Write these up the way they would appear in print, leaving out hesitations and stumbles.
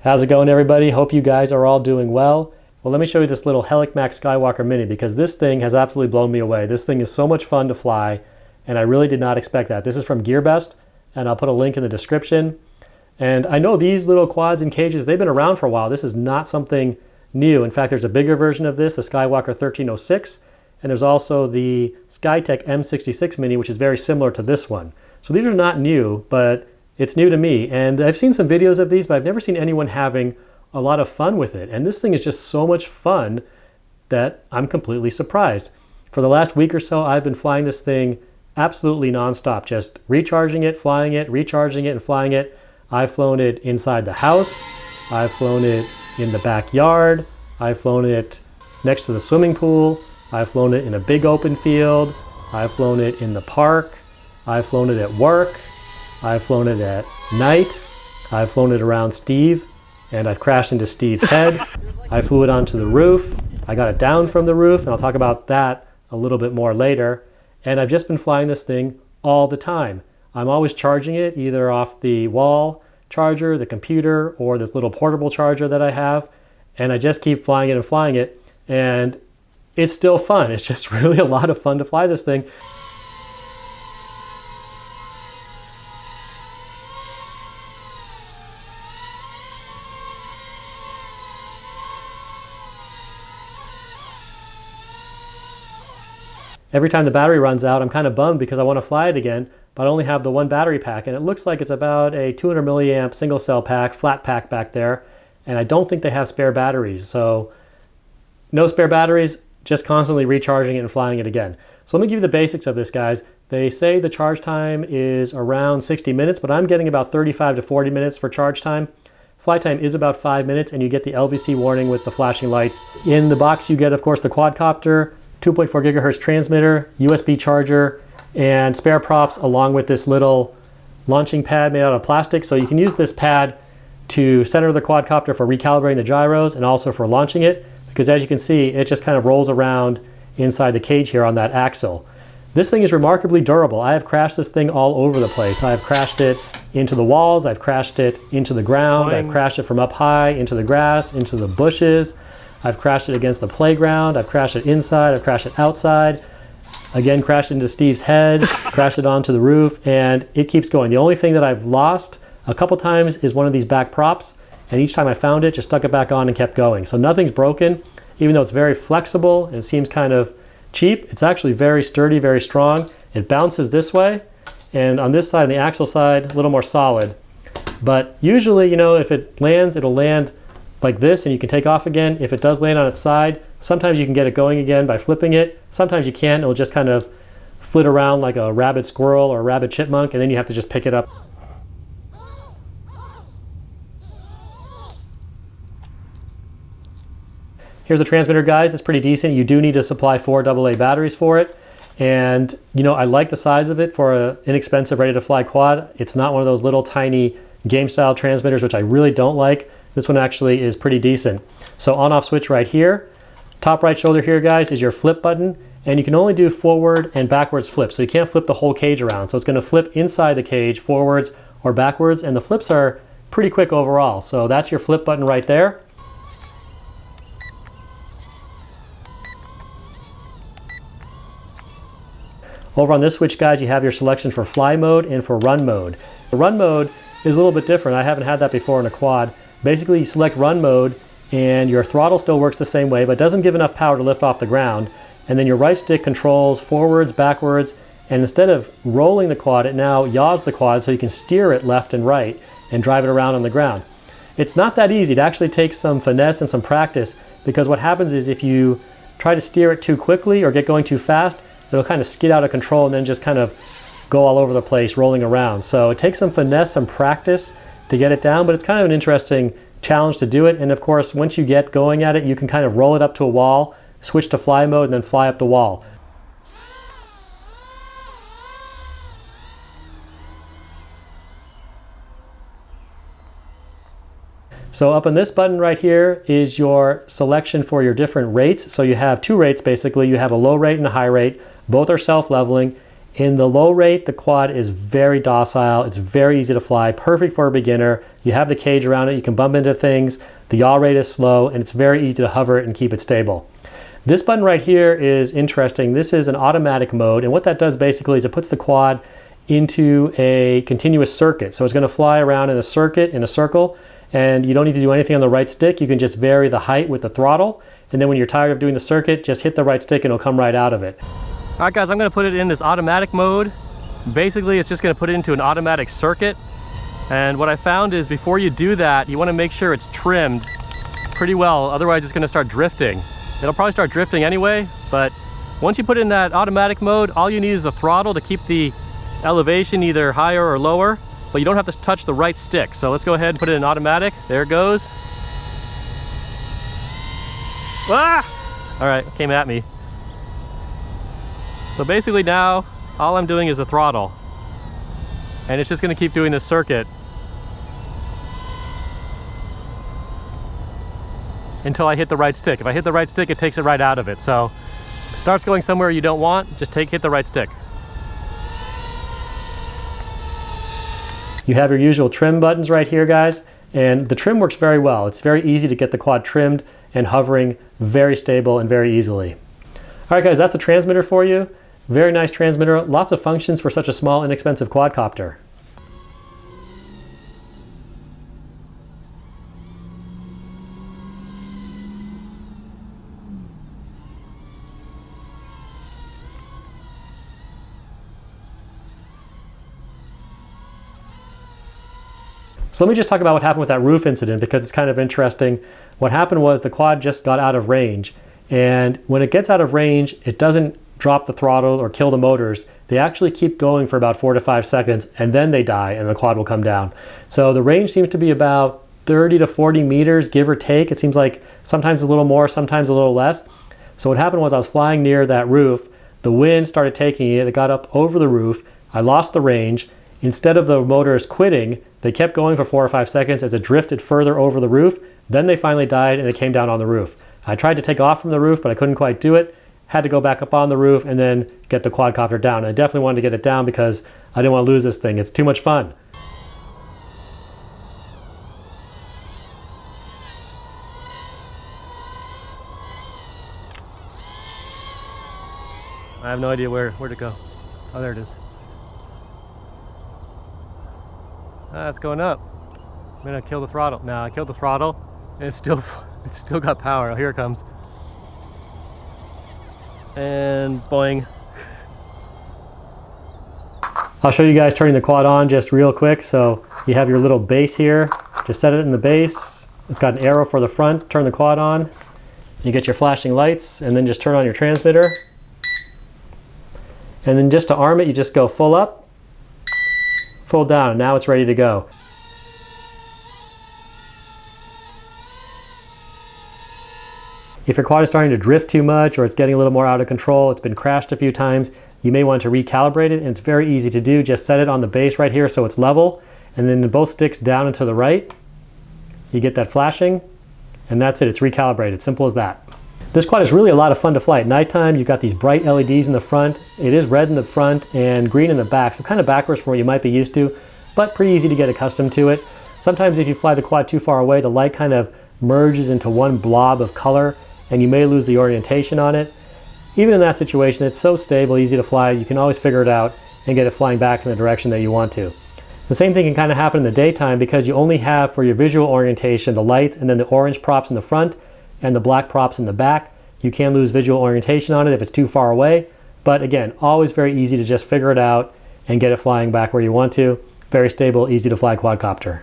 How's it going, everybody? Hope you guys are all doing well. Well, let me show you this little Helic Max Skywalker Mini because this thing has absolutely blown me away. This thing is so much fun to fly, and I really did not expect that. This is from Gearbest, and I'll put a link in the description. And I know these little quads and cages, they've been around for a while. This is not something new. In fact, there's a bigger version of this, the Skywalker 1306, and there's also the Skytech M66 Mini, which is very similar to this one. So these are not new, but it's new to me. And I've seen some videos of these, but I've never seen anyone having a lot of fun with it. And this thing is just so much fun that I'm completely surprised. For the last week or so, I've been flying this thing absolutely nonstop, just recharging it, recharging it, and flying it. I've flown it inside the house. I've flown it in the backyard. I've flown it next to the swimming pool. I've flown it in a big open field. I've flown it in the park. I've flown it at work. I've flown it at night. I've flown it around Steve, and I've crashed into Steve's head. I flew it onto the roof. I got it down from the roof, and I'll talk about that a little bit more later. And I've just been flying this thing all the time. I'm always charging it either off the wall charger, the computer, or this little portable charger that I have. And I just keep flying it, and it's still fun. It's just really a lot of fun to fly this thing. Every time the battery runs out, I'm kind of bummed because I want to fly it again, but I only have the one battery pack, and it looks like it's about a 200 milliamp single cell pack, flat pack back there, and I don't think they have spare batteries. So no spare batteries, just constantly recharging it and flying it again. So let me give you the basics of this, guys. They say the charge time is around 60 minutes, but I'm getting about 35 to 40 minutes for charge time. Flight time is about 5 minutes, and you get the LVC warning with the flashing lights. In the box, you get, of course, the quadcopter, 2.4 gigahertz transmitter, USB charger, and spare props along with this little launching pad made out of plastic. So you can use this pad to center the quadcopter for recalibrating the gyros and also for launching it, because as you can see, it just kind of rolls around inside the cage here on that axle. This thing is remarkably durable. I have crashed this thing all over the place. I've crashed it into the walls, I've crashed it into the ground, I've crashed it from up high, into the grass, into the bushes. I've crashed it against the playground, I've crashed it inside, I've crashed it outside, again crashed into Steve's head, crashed it onto the roof, and it keeps going. The only thing that I've lost a couple times is one of these back props, and each time I found it, just stuck it back on and kept going. So nothing's broken, even though it's very flexible and it seems kind of cheap. It's actually very sturdy, very strong. It bounces this way, and on this side, on the axle side, a little more solid. But usually, you know, if it lands, it'll land like this and you can take off again. If it does land on its side, sometimes you can get it going again by flipping it. Sometimes you can't. It'll just kind of flit around like a rabid squirrel or a rabid chipmunk, and then you have to just pick it up. Here's the transmitter, guys. It's pretty decent. You do need to supply 4 AA batteries for it. And you know, I like the size of it for an inexpensive ready to fly quad. It's not one of those little tiny game style transmitters, which I really don't like. This one actually is pretty decent. So on off switch right here. Top right shoulder here, guys, is your flip button, and you can only do forward and backwards flips. So you can't flip the whole cage around. So it's going to flip inside the cage forwards or backwards, and the flips are pretty quick overall. So that's your flip button right there. Over on this switch, guys, you have your selection for fly mode and for run mode. The run mode is a little bit different. I haven't had that before in a quad. Basically, you select run mode and your throttle still works the same way, but doesn't give enough power to lift off the ground. And then your right stick controls forwards, backwards, and instead of rolling the quad, it now yaws the quad so you can steer it left and right and drive it around on the ground. It's not that easy. It actually takes some finesse and some practice, because what happens is if you try to steer it too quickly or get going too fast, it'll kind of skid out of control and then just kind of go all over the place rolling around. So it takes some finesse, some practice to get it down, but it's kind of an interesting challenge to do it. And of course, once you get going at it, you can kind of roll it up to a wall, switch to fly mode, and then fly up the wall. So up on this button right here is your selection for your different rates. So you have 2 rates basically. You have a low rate and a high rate. Both are self-leveling. In the low rate, the quad is very docile. It's very easy to fly, perfect for a beginner. You have the cage around it, you can bump into things, the yaw rate is slow, and it's very easy to hover it and keep it stable. This button right here is interesting. This is an automatic mode, and what that does basically is it puts the quad into a continuous circuit. So it's going to fly around in a circuit, in a circle, and you don't need to do anything on the right stick. You can just vary the height with the throttle, and then when you're tired of doing the circuit, just hit the right stick and it'll come right out of it. All right guys, I'm going to put it in this automatic mode. Basically, it's just going to put it into an automatic circuit. And what I found is before you do that, you want to make sure it's trimmed pretty well, otherwise it's going to start drifting. It'll probably start drifting anyway, but once you put it in that automatic mode, all you need is a throttle to keep the elevation either higher or lower, but you don't have to touch the right stick. So let's go ahead and put it in automatic. There it goes. Ah! All right, it came at me. So basically now, all I'm doing is a throttle. And it's just gonna keep doing this circuit until I hit the right stick. If I hit the right stick, it takes it right out of it. So if it starts going somewhere you don't want, just hit the right stick. You have your usual trim buttons right here, guys, and the trim works very well. It's very easy to get the quad trimmed and hovering very stable and very easily. All right, guys, that's the transmitter for you. Very nice transmitter, lots of functions for such a small, inexpensive quadcopter. So let me just talk about what happened with that roof incident, because it's kind of interesting. What happened was the quad just got out of range, and when it gets out of range, it doesn't drop the throttle or kill the motors. They actually keep going for about 4 to 5 seconds, and then they die and the quad will come down. So the range seems to be about 30 to 40 meters, give or take. It seems like sometimes a little more, sometimes a little less. So what happened was I was flying near that roof, the wind started taking it, it got up over the roof, I lost the range. Instead of the motors quitting, they kept going for 4 or 5 seconds as it drifted further over the roof. Then they finally died and it came down on the roof. I tried to take off from the roof, but I couldn't quite do it. Had to go back up on the roof and then get the quadcopter down. And I definitely wanted to get it down because I didn't want to lose this thing. It's too much fun. I have no idea where to go. Oh, there it is. Ah, it's going up. I'm gonna kill the throttle. Now I killed the throttle, and it's still got power. Oh, here it comes. And boing. I'll show you guys turning the quad on just real quick. So you have your little base here. Just set it in the base. It's got an arrow for the front. Turn the quad on. You get your flashing lights, and then just turn on your transmitter. And then just to arm it, you just go full up, full down, and now it's ready to go. If your quad is starting to drift too much or it's getting a little more out of control, it's been crashed a few times, you may want to recalibrate it, and it's very easy to do. Just set it on the base right here so it's level, and then both sticks down and to the right. You get that flashing, and that's it. It's recalibrated. Simple as that. This quad is really a lot of fun to fly at nighttime. You've got these bright LEDs in the front. It is red in the front and green in the back, so kind of backwards from what you might be used to, but pretty easy to get accustomed to it. Sometimes if you fly the quad too far away, the light kind of merges into one blob of color, and you may lose the orientation on it. Even in that situation, it's so stable, easy to fly, you can always figure it out and get it flying back in the direction that you want to. The same thing can kind of happen in the daytime because you only have for your visual orientation the lights and then the orange props in the front and the black props in the back. You can lose visual orientation on it if it's too far away, but again, always very easy to just figure it out and get it flying back where you want to. Very stable, easy to fly quadcopter.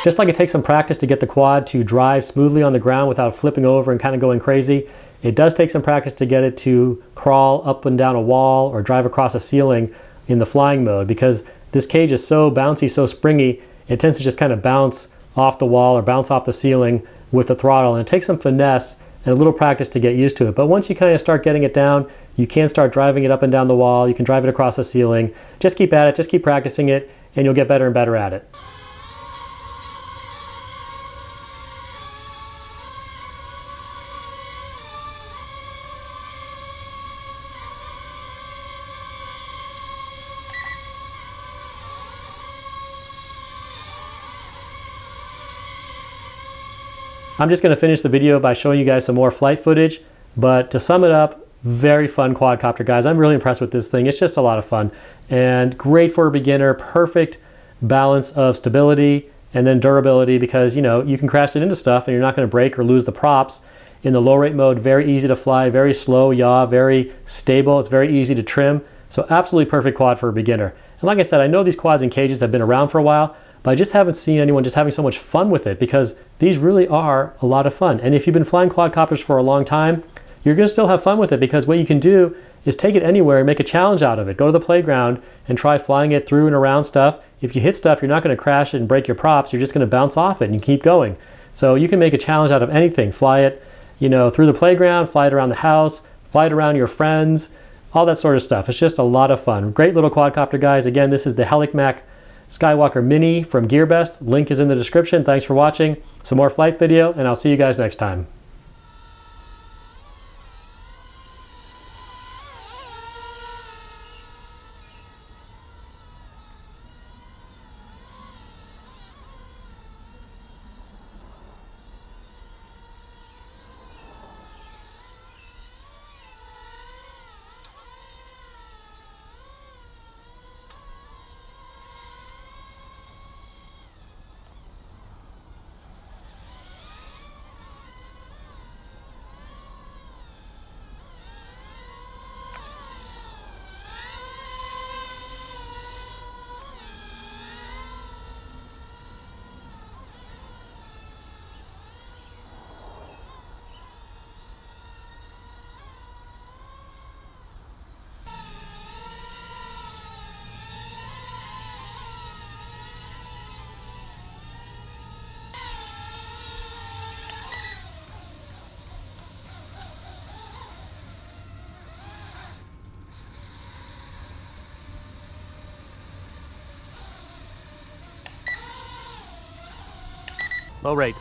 Just like it takes some practice to get the quad to drive smoothly on the ground without flipping over and kind of going crazy, it does take some practice to get it to crawl up and down a wall or drive across a ceiling in the flying mode, because this cage is so bouncy, so springy, it tends to just kind of bounce off the wall or bounce off the ceiling with the throttle, and it takes some finesse and a little practice to get used to it. But once you kind of start getting it down, you can start driving it up and down the wall, you can drive it across the ceiling. Just keep at it, just keep practicing it, and you'll get better and better at it. I'm just going to finish the video by showing you guys some more flight footage, but to sum it up, very fun quadcopter, guys. I'm really impressed with this thing. It's just a lot of fun and great for a beginner. Perfect balance of stability and then durability, because you can crash it into stuff and you're not going to break or lose the props. In the low rate mode, very easy to fly, very slow yaw, very stable. It's very easy to trim. So absolutely perfect quad for a beginner. And like I said, I know these quads and cages have been around for a while, but I just haven't seen anyone just having so much fun with it, because these really are a lot of fun. And if you've been flying quadcopters for a long time, you're going to still have fun with it, because what you can do is take it anywhere and make a challenge out of it. Go to the playground and try flying it through and around stuff. If you hit stuff, you're not going to crash it and break your props. You're just going to bounce off it and you keep going. So you can make a challenge out of anything. Fly it, through the playground, fly it around the house, fly it around your friends, all that sort of stuff. It's just a lot of fun. Great little quadcopter, guys. Again, this is the Helic Max Skywalker Mini from Gearbest. Link is in the description. Thanks for watching. Some more flight video, and I'll see you guys next time. Low rate.